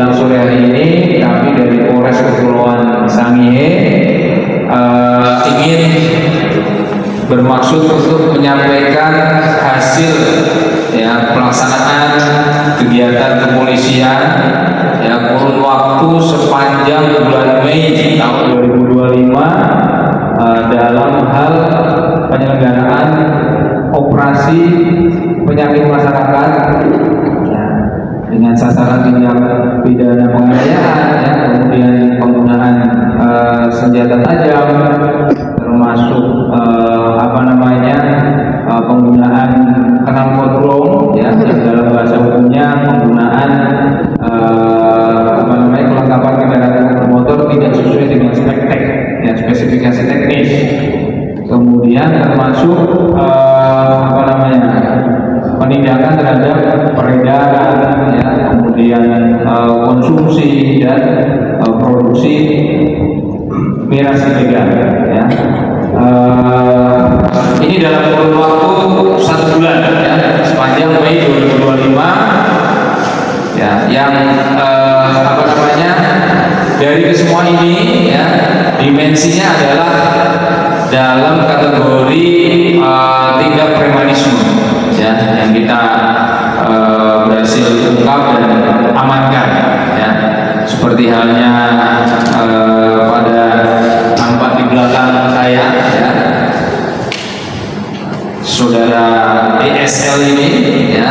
kesempatan sore hari ini kami dari Polres Kepulauan Sangihe ingin bermaksud untuk menyampaikan hasil ya pelaksanaan kegiatan kepolisian ya kurun waktu sepanjang bulan Mei tahun 2025 dalam hal penyelenggaraan operasi penyakit masyarakat ya, dengan sasaran tindak pidana penganiayaan ya, kemudian penggunaan senjata tajam termasuk penggunaan knalpot ya dalam bahasa hukumnya penggunaan kelengkapan kendaraan bermotor tidak sesuai dengan spektek ya, spesifikasi teknis. Kemudian termasuk penindakan terhadap peredaran ya, kemudian konsumsi dan produksi miras ilegal ya. Ini dalam kurun waktu 1 bulan ya, sepanjang Mei 2025 ya, yang dari kesemua ini ya dimensinya adalah dalam kategori tindak premanisme ya, yang kita berhasil ungkap dan amankan ya, seperti halnya pada nampak di belakang saya ya, saudara ESL ini ya,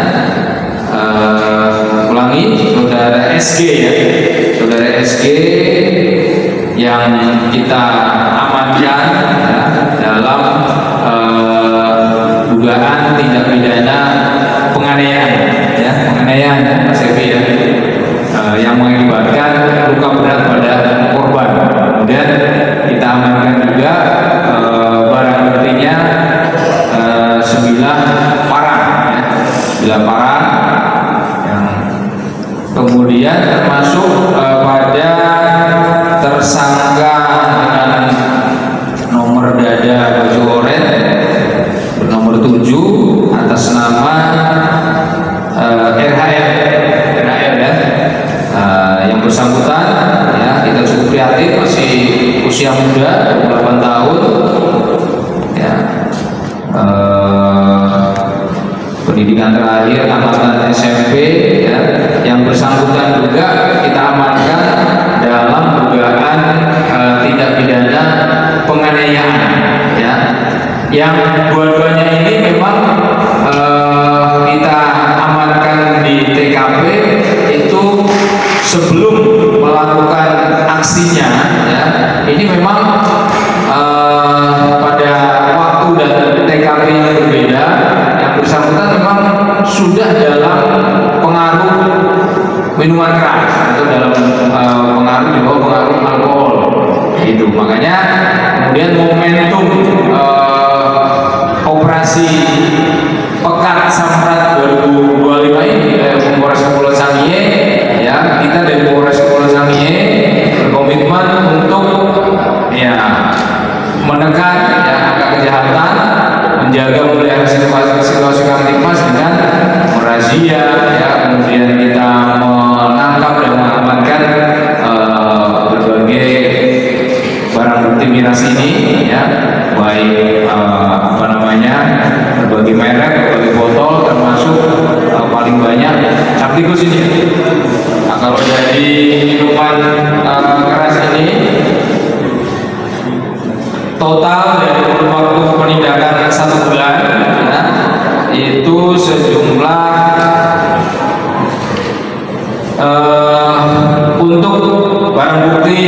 saudara SG ya, saudara SG yang kita amankan ya, dalam dugaan tindak pidana penganiayaan ya, Mas Evi ya, yang mengakibatkan luka berat pada korban. Kemudian kita amankan juga barang buktinya 9 parang ya, 9 parang yang kemudian termasuk pada tersangka dengan nomor dada baju oranye bernomor 7 atas nama RHR ya, yang bersangkutan ya, kita cukup prihatin, masih usia muda 28 tahun ya, pendidikan terakhir tamatan SMP ya, yang bersangkutan juga kita amankan dalam dugaan tindak pidana penganiayaan ya, yang dua-duanya ini memang kita amankan di TKP itu sebelum melakukan aksinya ya. Ini memang pada waktu dan TKP yang berbeda, yang bersangkutan memang sudah dalam pengaruh minuman keras atau dalam pengaruh di bawah pengaruh alkohol itu. Makanya kemudian momentum operasi Pekat Samrat 2025 ini Polres Kepulauan Sangihe ya, kita dari Polres Kepulauan Sangihe berkomitmen untuk ya menekan ya angka kejahatan, menjaga memelihara situasi kamtipmas dengan merazia ya, kemudian kita menangkap dan mengamankan berbagai barang bukti miras ini ya, baik berbagai merek, berbagai botol, termasuk paling banyak cap tikus ini. Nah, kalau dari minuman keras ini total dari waktu penindakan 1 bulan ya, itu sejumlah untuk barang bukti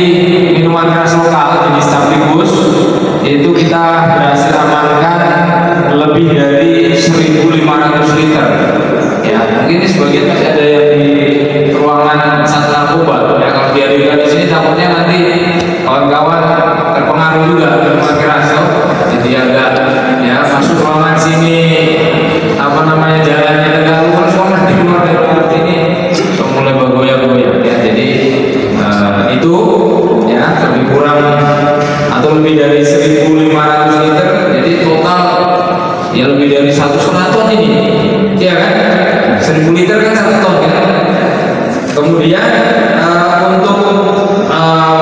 minuman keras lokal jenis cap tikus itu kita berhasil amankan lebih dari 1.500 liter ya. Mungkin sebagian masih ada yang di ruangan satu narkoba ya, kalau dihadirkan di sini takutnya nanti kawan-kawan terpengaruh juga minuman keras so. Jadi agak ya masuk ruangan sini jalannya tegak lurus, nanti keluar dari ruangan sini mulai bergoyang-goyang ya. Jadi itu ya lebih kurang atau lebih dari 1.500 liter, jadi total ya lebih dari 1,5 ton ini ya kan, 1.000 liter kan 1 ton kan. Kemudian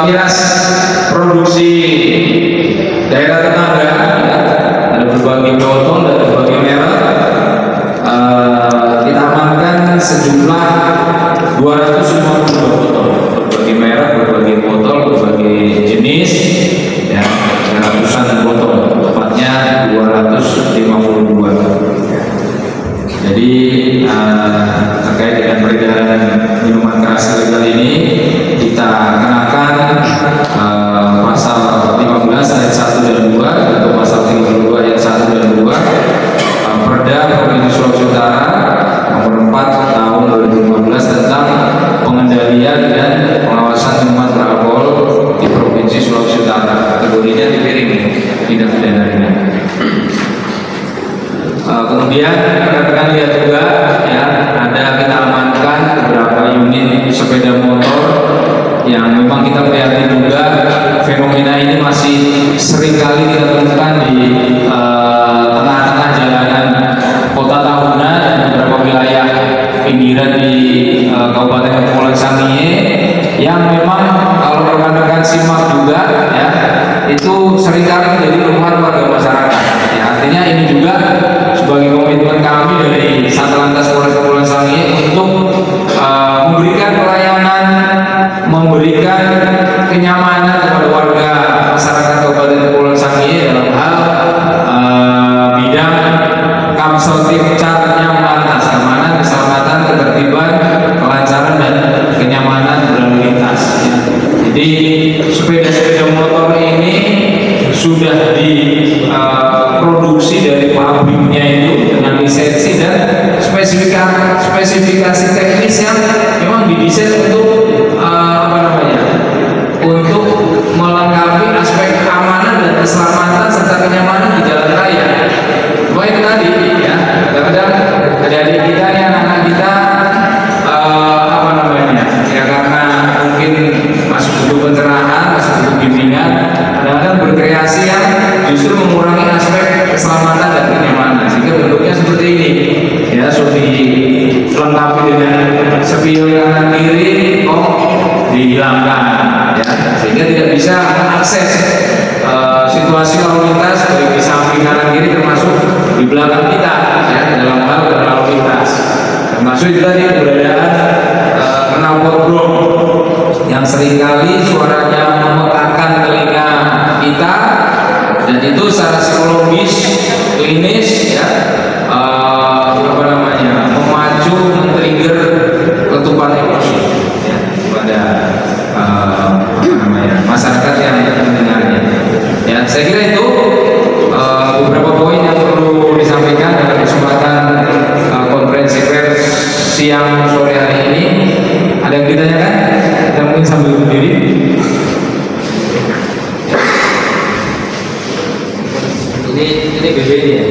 sekilas produksi daerah tetangga, ya. Ada berbagai botol dan berbagai merek. Kita amankan sejumlah 252 botol, berbagai merek, berbagai botol, berbagai jenis, ya, ratusan botol, tepatnya 252. Jadi terkait dengan peredaran minuman keras ilegal ini, kita kenakan pasal 15 ayat 1 dan 2 atau pasal 32 ayat 1 dan 2 Perda Provinsi Sulawesi Utara nomor 4 tahun 2015 tentang pengendalian dan pengawasan minuman beralkohol di Provinsi Sulawesi Utara. Kategorinya dipiring, tindak pidana ringan. Kemudian rekan-rekan lihat juga, ya, ada kita amankan beberapa unit sepeda motor yang memang kita prihatin juga fenomena ini masih sering kali kita temukan di tengah-tengah jalanan kota Tahuna dan beberapa wilayah pinggiran di Kabupaten Kepulauan Sangihe yang memang kalau rekan-rekan simak juga, ya, itu seringkali menjadi keluhan warga masyarakat. Ya, artinya ini juga sebagai komitmen kami dari Satlantas Polres Kepulauan Sangihe untuk memberikan pelayanan, memberikan kenyamanan kepada warga masyarakat Kabupaten Kepulauan Sangihe dalam hal bidang Kamsotik Cat Nyaman, keamanan, keselamatan, ketertiban, kelancaran dan kenyamanan berlalu lintas. Ya. Jadi sepeda-sepeda motor ini sudah diproduksi dari pabriknya itu dengan lisensi dan spesifikasi teknis yang memang didesain untuk untuk melengkapi aspek keamanan dan keselamatan serta kenyamanan di jalan raya. Cuma itu tadi, ya, kadang-kadang adik-adik kita, nih, anak-anak kita ya karena mungkin masih butuh pencerahan, masih butuh bimbingan, kadang-kadang berkreasi yang justru mengurangi aspek keselamatan dan kenyamanan, sehingga bentuknya seperti ini, ya, sudah dilengkapi dengan spion kanan kiri, dihilangkan, ya, sehingga tidak bisa mengakses situasi lalu lintas baik di samping kanan kiri termasuk di belakang kita, ya, dalam hal berlalu lintas, termasuk itu tadi keberadaan knalpot brom yang seringkali suaranya memekakan telinga kita, dan itu secara psikologis, klinis, ya, memacu, men-trigger letupan emosi, ya, kepada masyarakat yang mendengarnya. Ya, saya kira itu beberapa poin yang perlu disampaikan dalam kesempatan konferensi pers siang sore hari ini. Ada yang ditanyakan? Kita mungkin sambil berdiri. Ini BBD ya?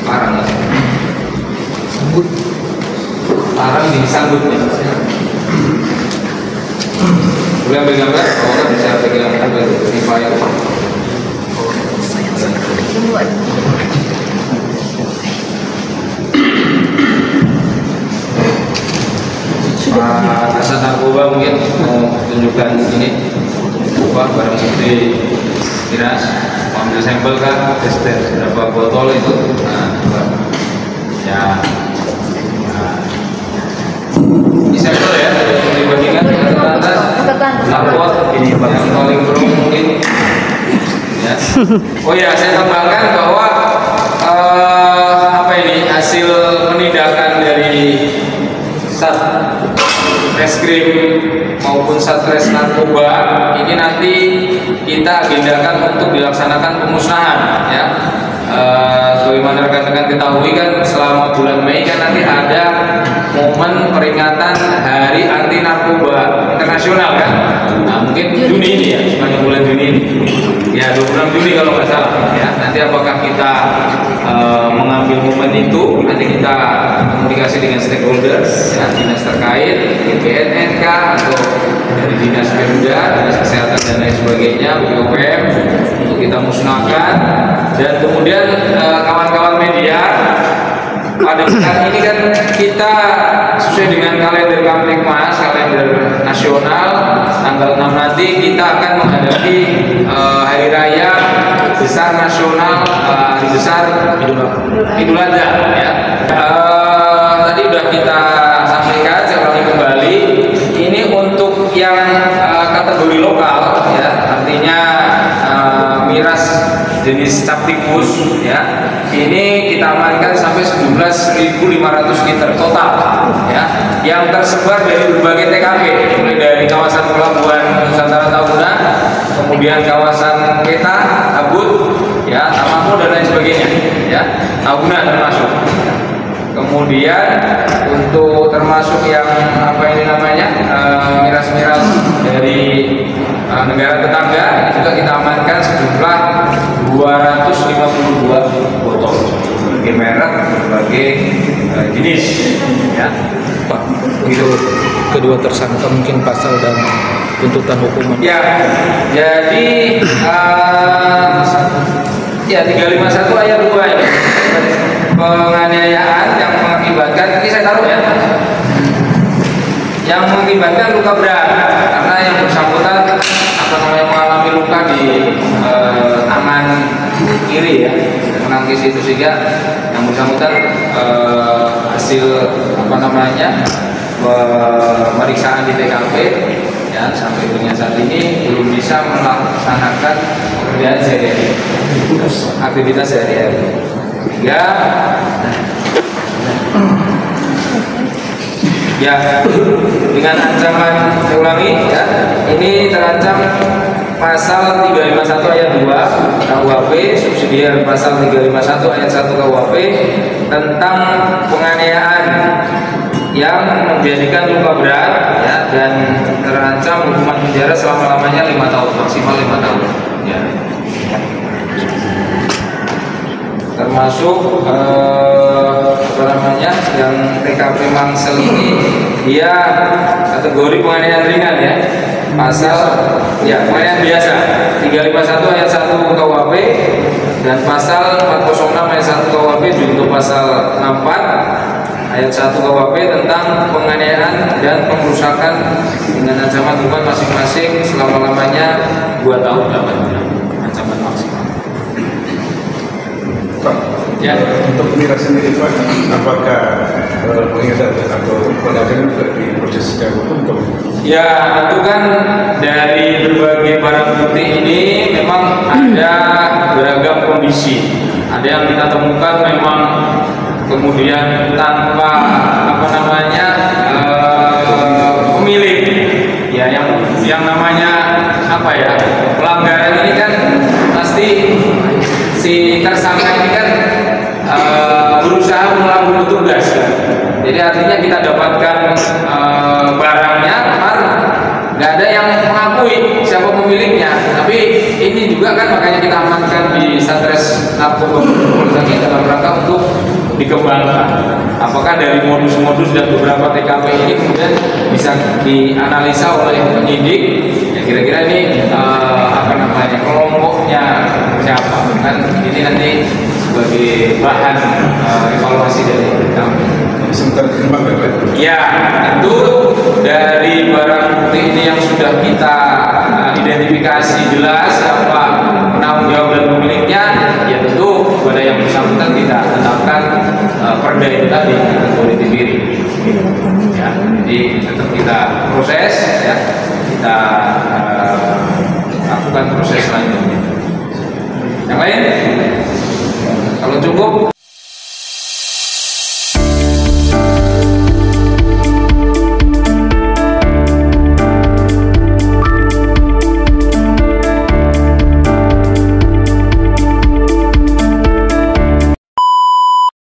Parang ya? Sambut. Parang disambut ya? Boleh ambil gambar? Oh, kan bisa ambil gambar di file. Kasat narkoba mungkin mau tunjukkan ini barang bukti miras, ambil sampel kan, tes berapa botol itu, ya, di sampel ya, dibandingkan atas narkot ini yang paling pro mungkin, ya. Oh ya, saya tambahkan bahwa hasil penindakan dari Satreskrim maupun Satres Narkoba ini nanti kita agendakan untuk dilaksanakan pemusnahan, ya. Sebagaimana rekan-rekan ketahui kan selama bulan Mei kan nanti ada momen peringatan Hari Anti Narkoba Internasional kan. Nah, mungkin Juni ini ya, sepanjang bulan Juni ini. Ya, 26 Juni kalau nggak salah. Ya, nanti apakah kita mengambil momen itu, nanti kita komunikasi dengan stakeholder, ya, dinas terkait, BNNK atau dari dinas Pemda, dinas kesehatan dan lain sebagainya, BPOM, untuk kita musnahkan. Dan kemudian kawan-kawan media, pada pekan ini kan kita sesuai dengan kalender Kamtibmas, kalender nasional, tanggal 6 nanti kita akan menghadapi hari raya besar nasional, hari besar Idul Adha ya. Tadi udah kita sampaikan, saya ulangi kembali. Ini untuk yang kategori lokal ya, artinya miras jenis Capticus ya. Ini kita amankan sampai sejumlah 1.500 liter total ya, yang tersebar dari berbagai TKP, mulai dari kawasan pelabuhan Nusantara Tahuna, kemudian kawasan Peta, Abut, ya, Tamako dan lain sebagainya ya, Tahuna termasuk. Kemudian untuk termasuk yang apa ini namanya miras-miras dari negara tetangga, ini juga kita amankan sejumlah 252 botol berbagai merek, berbagai jenis ya. Pak, untuk kedua tersangka mungkin pasal dan tuntutan hukuman. Ya, jadi ya 351 ayat 2 ini penganiayaan yang mengakibatkan, ini saya taruh ya, yang mengakibatkan luka berat karena yang bersangkutan mengalami luka di tangan kiri ya, menangkis itu, sehingga yang bersangkutan hasil pemeriksaan di TKP ya, sampai dengan saat ini belum bisa melaksanakan pekerjaan sehari-hari, aktivitas sehari-hari, sehingga ya dengan ancaman, saya ulangi ya, ini terancam pasal 351 ayat 2 KUHP, subsidiar pasal 351 ayat 1 KUHP tentang penganiayaan yang menjadikan luka berat ya, dan terancam hukuman penjara selama-lamanya 5 tahun, maksimal 5 tahun ya. Termasuk yang TKP Mangsel ini dia kategori penganiayaan ringan ya, pasal ya penganiayaan biasa 351 ayat 1 KUHP dan pasal 406 ayat 1 KUHP junto pasal 64 ayat 1 KUHP tentang penganiayaan dan pengrusakan dengan ancaman hukuman masing-masing selama-lamanya 2 tahun 8 bulan ancaman maksimal. Pak, ya. Untuk miras sendiri Pak, apakah pengedar atau pedagang juga diproses secara hukum? Ya, tentu kan dari berbagai barang bukti ini memang ada beragam kondisi. Ada yang kita temukan memang kemudian tanpa pemilik. Ya, yang namanya pelanggaran ini kan pasti si tersangka ini kan berusaha melakukan tugas kan. Jadi artinya kita dapatkan barangnya, nggak ada yang mengakui siapa pemiliknya. Tapi ini juga kan makanya kita amankan di Satres Narkoba Polres dalam rangka untuk dikembangkan. Apakah dari modus-modus dan beberapa TKP ini kemudian bisa dianalisa oleh penyidik? Ya kira-kira ini kelompoknya siapa? Kan ini nanti sebagai bahan evaluasi dari kami. Sementara dikembangkan Pak? Ya, tentu dari barang bukti ini yang sudah kita identifikasi jelas siapa penanggung jawab dan pemiliknya, ya tentu pada yang bersangkutan kita tetapkan perda itu tadi kategori TBRI. Ya, jadi tetap kita proses ya, kita lakukan proses selanjutnya. Yang lain, kalau cukup.